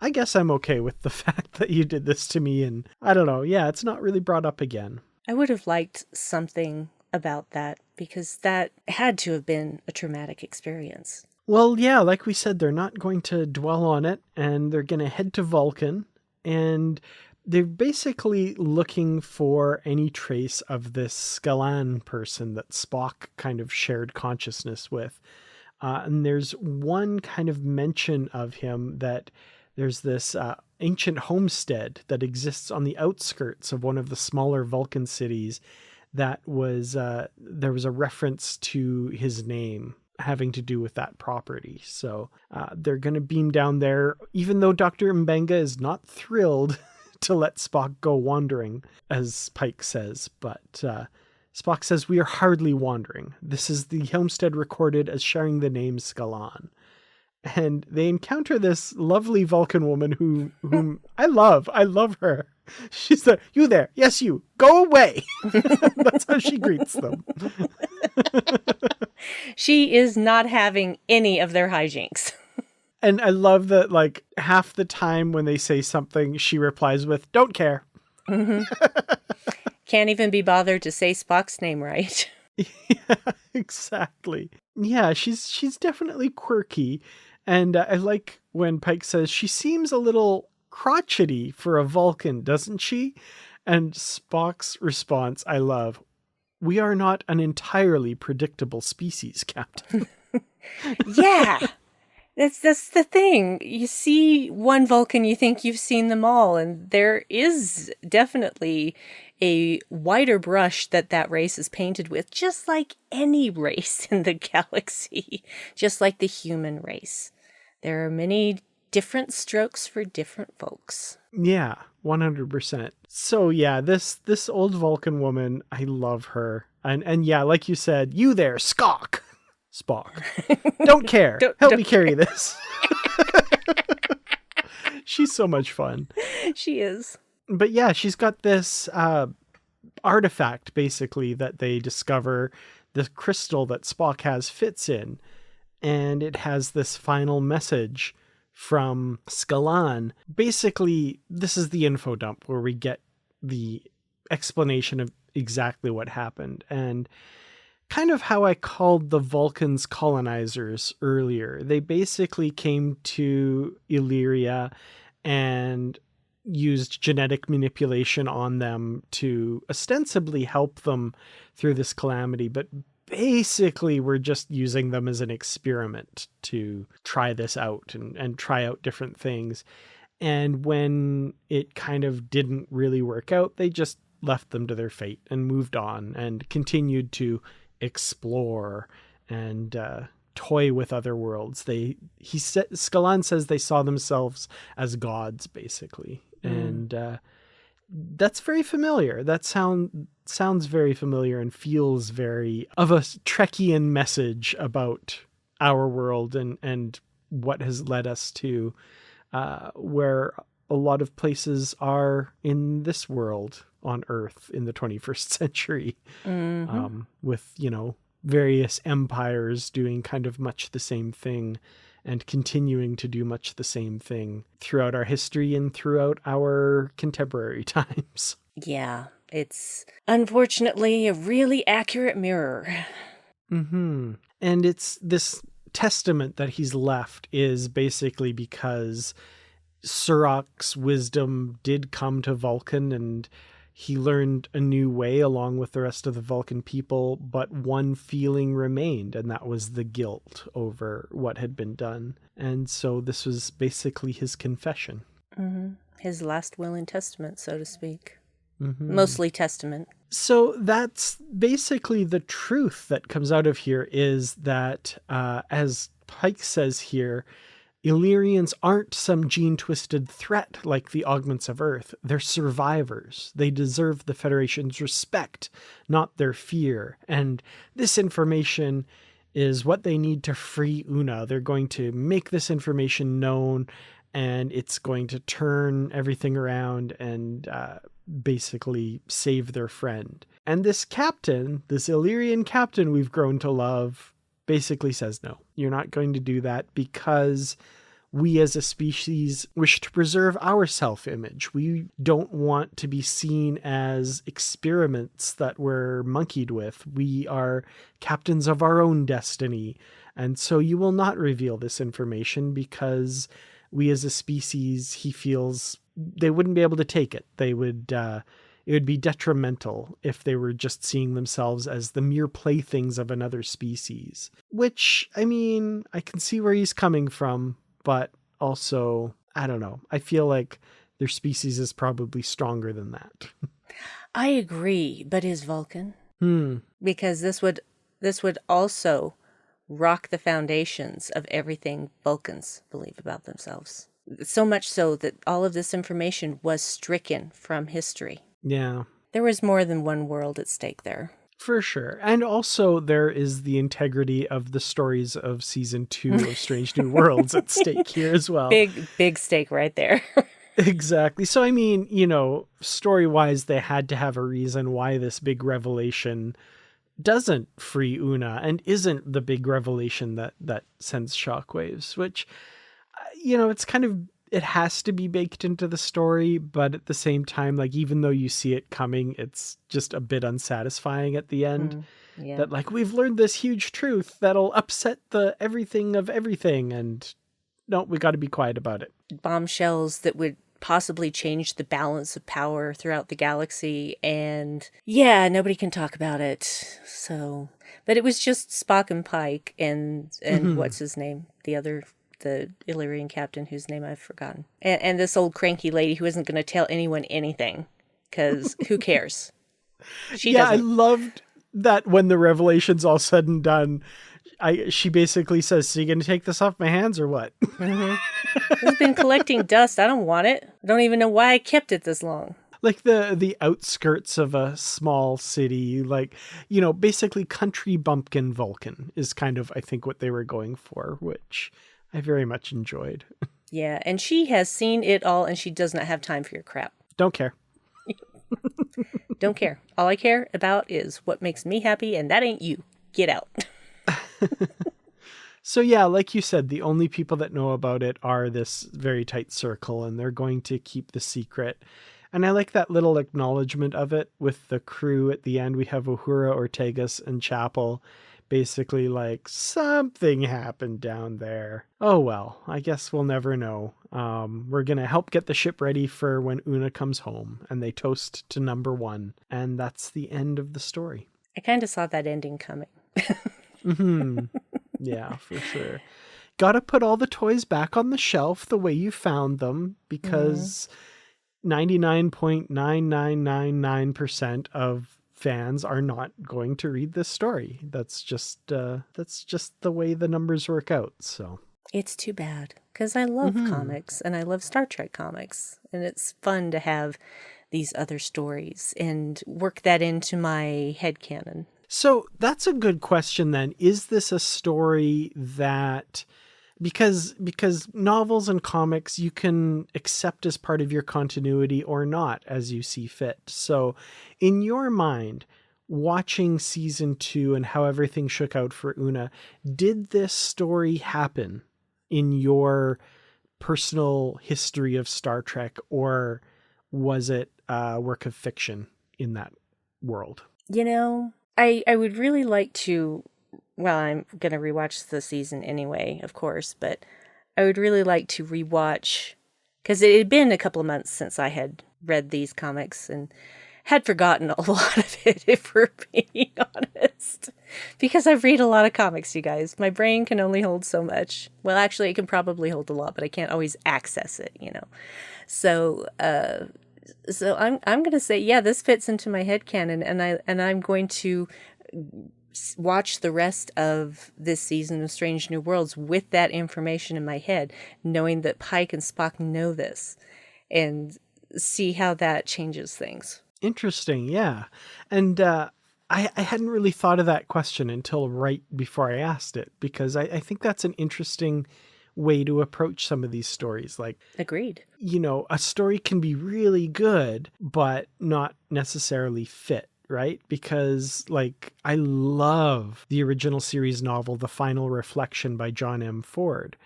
"I guess I'm okay with the fact that you did this to me." And I don't know. Yeah, it's not really brought up again. I would have liked something about that because that had to have been a traumatic experience. Well, yeah, like we said, they're not going to dwell on it, and they're going to head to Vulcan, and they're basically looking for any trace of this Scalan person that Spock kind of shared consciousness with. And there's one kind of mention of him that there's this ancient homestead that exists on the outskirts of one of the smaller Vulcan cities that was, there was a reference to his name having to do with that property. So they're going to beam down there, even though Dr. Mbenga is not thrilled to let Spock go wandering, as Pike says. But Spock says, "We are hardly wandering. This is the homestead recorded as sharing the name Scalan." And they encounter this lovely Vulcan woman whom I love. I love her. She's like, "You there? Yes, you. Go away." That's how she greets them. She is not having any of their hijinks. And I love that, like, half the time when they say something, she replies with, "Don't care." Mm-hmm. Can't even be bothered to say Spock's name right. Yeah, exactly. Yeah, she's definitely quirky. And I like when Pike says, "She seems a little crotchety for a Vulcan, doesn't she?" And Spock's response, I love, "We are not an entirely predictable species, Captain." Yeah. That's the thing. You see one Vulcan, you think you've seen them all, and there is definitely a wider brush that race is painted with, just like any race in the galaxy, just like the human race. There are many different strokes for different folks. Yeah, 100%. So yeah, this old Vulcan woman, I love her. And yeah, like you said, "You there, Spock." Don't care. Help me carry this. She's so much fun. She is. But yeah, she's got this artifact, basically, that they discover. The crystal that Spock has fits in. And it has this final message from Scalan. Basically, this is the info dump where we get the explanation of exactly what happened. And kind of how I called the Vulcans colonizers earlier. They basically came to Illyria and used genetic manipulation on them to ostensibly help them through this calamity, but basically we're just using them as an experiment to try this out and try out different things. And when it kind of didn't really work out, they just left them to their fate and moved on and continued to explore and toy with other worlds. Scalan says they saw themselves as gods, basically. And that's very familiar. That sounds very familiar and feels very of a Trekkian message about our world and what has led us to where a lot of places are in this world on Earth in the 21st century, with, various empires doing kind of much the same thing and continuing to do much the same thing throughout our history and throughout our contemporary times. Yeah, it's unfortunately a really accurate mirror. Mm-hmm. And it's this testament that he's left is basically because Surrock's wisdom did come to Vulcan, and he learned a new way along with the rest of the Vulcan people, but one feeling remained, and that was the guilt over what had been done. And so this was basically his confession. Mm-hmm. His last will and testament, so to speak. Mm-hmm. Mostly testament. So that's basically the truth that comes out of here, is that, as Pike says here, Illyrians aren't some gene-twisted threat like the augments of Earth. They're survivors. They deserve the Federation's respect, not their fear. And this information is what they need to free Una. They're going to make this information known, and it's going to turn everything around and basically save their friend. And this captain, this Illyrian captain we've grown to love, basically says, no, you're not going to do that, because we as a species wish to preserve our self-image. We don't want to be seen as experiments that we're monkeyed with. We are captains of our own destiny. And so you will not reveal this information, because we as a species, he feels they wouldn't be able to take it. They would, it would be detrimental if they were just seeing themselves as the mere playthings of another species. Which, I mean, I can see where he's coming from, but also, I don't know. I feel like their species is probably stronger than that. I agree, but is Vulcan? Because this would also rock the foundations of everything Vulcans believe about themselves. So much so that all of this information was stricken from history. Yeah. There was more than one world at stake there. For sure. And also there is the integrity of the stories of season 2 of Strange New Worlds at stake here as well. Big stake right there. Exactly. So, I mean, story-wise, they had to have a reason why this big revelation doesn't free Una and isn't the big revelation that sends shockwaves, which, it's kind of, it has to be baked into the story, but at the same time, like, even though you see it coming, it's just a bit unsatisfying at the end. Yeah. That, like, we've learned this huge truth that'll upset the everything of everything, and no, we got to be quiet about it. Bombshells that would possibly change the balance of power throughout the galaxy, and yeah, nobody can talk about it. So, but it was just Spock and Pike and what's his name? The Illyrian captain whose name I've forgotten. And this old cranky lady who isn't going to tell anyone anything, because who cares? She doesn't. I loved that when the revelation's all said and done, she basically says, so you going to take this off my hands or what? It's been collecting dust. I don't want it. I don't even know why I kept it this long. Like the outskirts of a small city, like, basically country bumpkin Vulcan is kind of, I think, what they were going for, which I very much enjoyed. Yeah, and she has seen it all, and she does not have time for your crap. Don't care. Don't care. All I care about is what makes me happy, and that ain't you. Get out. So yeah, like you said, the only people that know about it are this very tight circle, and they're going to keep the secret. And I like that little acknowledgement of it with the crew at the end. We have Uhura, Ortegas, and Chapel. Basically like, something happened down there. Oh well, I guess we'll never know. We're going to help get the ship ready for when Una comes home, and they toast to number 1. And that's the end of the story. I kind of saw that ending coming. Yeah, for sure. Gotta put all the toys back on the shelf the way you found them, because 99.9999% of fans are not going to read this story. That's just the way the numbers work out. So it's too bad, because I love comics, and I love Star Trek comics, and it's fun to have these other stories and work that into my headcanon. So that's a good question then. Is this a story that because novels and comics you can accept as part of your continuity or not as you see fit. So in your mind, watching season 2 and how everything shook out for Una, did this story happen in your personal history of Star Trek, or was it a work of fiction in that world? You know, I would really like to, well, I'm going to rewatch the season anyway, of course, but I would really like to rewatch, because it had been a couple of months since I had read these comics and had forgotten a lot of it, if we're being honest. Because I've read a lot of comics, you guys. My brain can only hold so much. Well, actually, it can probably hold a lot, but I can't always access it, you know. So I'm going to say, yeah, this fits into my headcanon, and I'm going to watch the rest of this season of Strange New Worlds with that information in my head, knowing that Pike and Spock know this, and see how that changes things. Interesting, yeah. And I hadn't really thought of that question until right before I asked it, because I think that's an interesting way to approach some of these stories. Like, agreed. You know, a story can be really good, but not necessarily fit, right? Because, like, I love the original series novel, The Final Reflection by John M. Ford.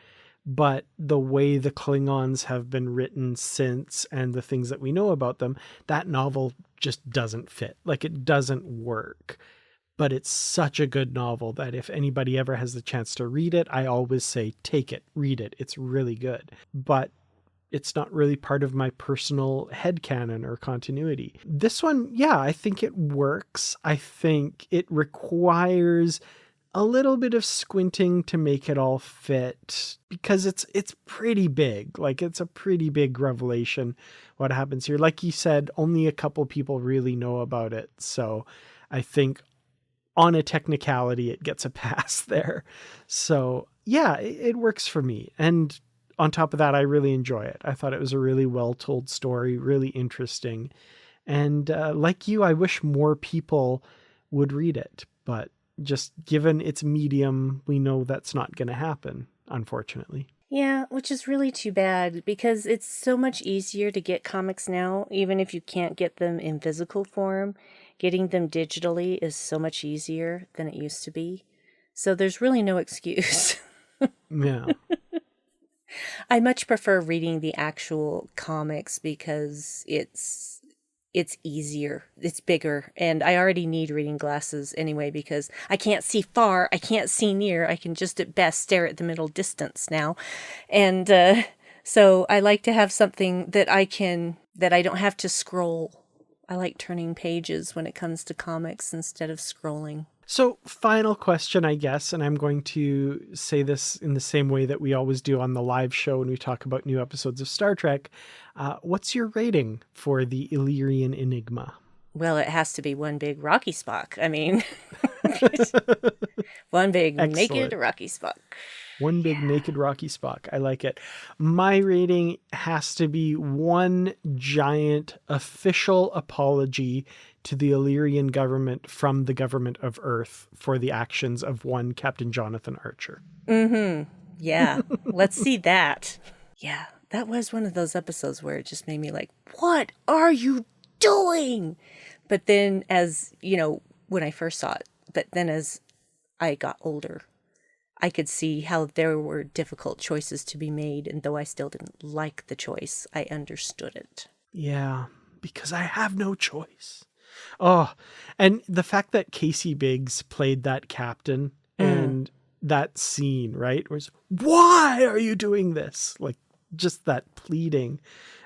But the way the Klingons have been written since and the things that we know about them, that novel just doesn't fit. Like, it doesn't work. But it's such a good novel that if anybody ever has the chance to read it, I always say, take it, read it. It's really good. But it's not really part of my personal headcanon or continuity. This one, yeah, I think it works. I think it requires a little bit of squinting to make it all fit, because it's pretty big. Like, it's a pretty big revelation what happens here. Like you said, only a couple people really know about it. So I think on a technicality, it gets a pass there. So yeah, it works for me. And on top of that, I really enjoy it. I thought it was a really well told story, really interesting. And like you, I wish more people would read it, but just given its medium, we know that's not going to happen, unfortunately. Yeah, which is really too bad, because it's so much easier to get comics now, even if you can't get them in physical form. Getting them digitally is so much easier than it used to be. So there's really no excuse. Yeah. I much prefer reading the actual comics because it's easier, it's bigger, and I already need reading glasses anyway because I can't see far, I can't see near, I can just at best stare at the middle distance now. And so I like to have something that I don't have to scroll. I like turning pages when it comes to comics instead of scrolling. So final question, I guess, and I'm going to say this in the same way that we always do on the live show when we talk about new episodes of Star Trek. What's your rating for the Illyrian Enigma? Well, it has to be one big Rocky Spock. I mean, one big naked Rocky Spock. One big naked Rocky Spock. I like it. My rating has to be one giant official apology to the Illyrian government from the government of Earth for the actions of one Captain Jonathan Archer. Mm-hmm. Yeah. Let's see that. Yeah. That was one of those episodes where it just made me like, what are you doing? But then as, you know, when I first saw it, but then as I got older, I could see how there were difficult choices to be made. And though I still didn't like the choice, I understood it. Yeah, because I have no choice. Oh, and the fact that Casey Biggs played that captain and that scene, right, was, why are you doing this? Like, just that pleading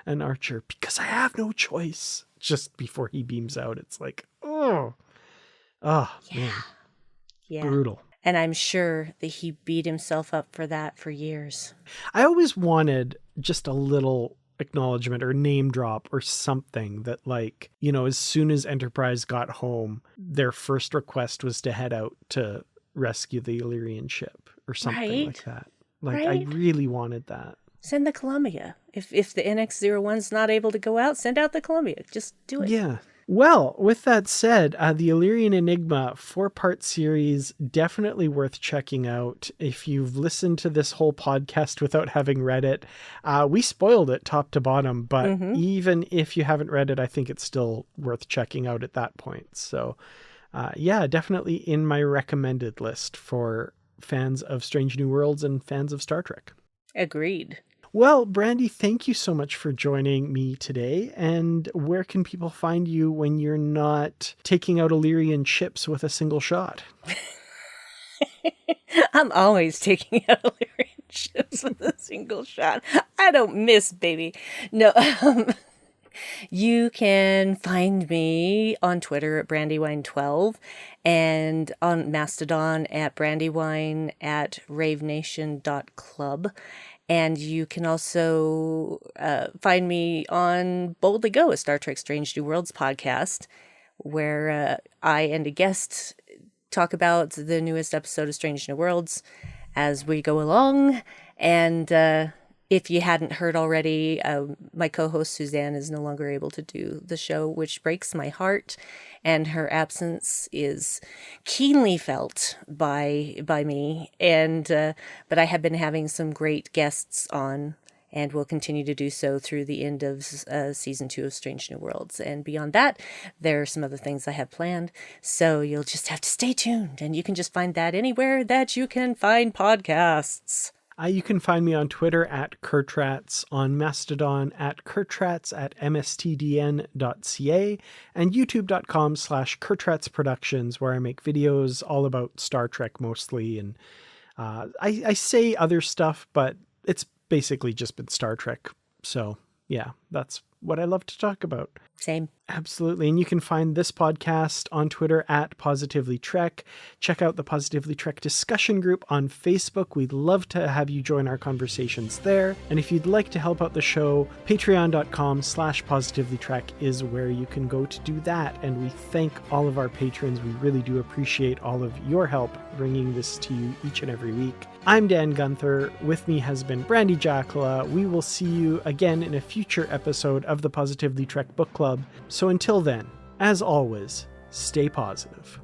and Archer, because I have no choice. Just before he beams out, it's like, oh, yeah. Man. Yeah. Brutal. And I'm sure that he beat himself up for that for years. I always wanted just a little acknowledgement or name drop or something that, like, you know, as soon as Enterprise got home, their first request was to head out to rescue the Illyrian ship or something like that. Like, I really wanted that. Send the Columbia. If the NX-01's not able to go out, send out the Columbia. Just do it. Yeah. Well, with that said, the Illyrian Enigma 4-part series, definitely worth checking out. If you've listened to this whole podcast without having read it, we spoiled it top to bottom, but even if you haven't read it, I think it's still worth checking out at that point. So yeah, definitely in my recommended list for fans of Strange New Worlds and fans of Star Trek. Agreed. Well, Brandi, thank you so much for joining me today. And where can people find you when you're not taking out Illyrian ships with a single shot? I'm always taking out Illyrian ships with a single shot. I don't miss, baby. No, you can find me on Twitter at Brandywine12 and on Mastodon at Brandywine at ravenation.club. And you can also find me on Boldly Go, a Star Trek Strange New Worlds podcast, where I and a guest talk about the newest episode of Strange New Worlds as we go along. And if you hadn't heard already, my co-host Suzanne is no longer able to do the show, which breaks my heart. And her absence is keenly felt by me. And but I have been having some great guests on, and will continue to do so through the end of season 2 of Strange New Worlds. And beyond that, there are some other things I have planned. So you'll just have to stay tuned, and you can just find that anywhere that you can find podcasts. You can find me on Twitter at Kurtrats, on Mastodon at Kurtrats at mstdn.ca, and youtube.com/Kurtrats Productions, where I make videos all about Star Trek mostly. And I say other stuff, but it's basically just been Star Trek. So yeah, that's what I love to talk about. Same. Absolutely. And you can find this podcast on Twitter at Positively Trek. Check out the Positively Trek discussion group on Facebook. We'd love to have you join our conversations there. And if you'd like to help out the show, patreon.com/positivelytrek is where you can go to do that. And we thank all of our patrons. We really do appreciate all of your help bringing this to you each and every week. I'm Dan Gunther. With me has been Brandi Jackola. We will see you again in a future episode of the Positively Trek Book Club. So until then, as always, stay positive.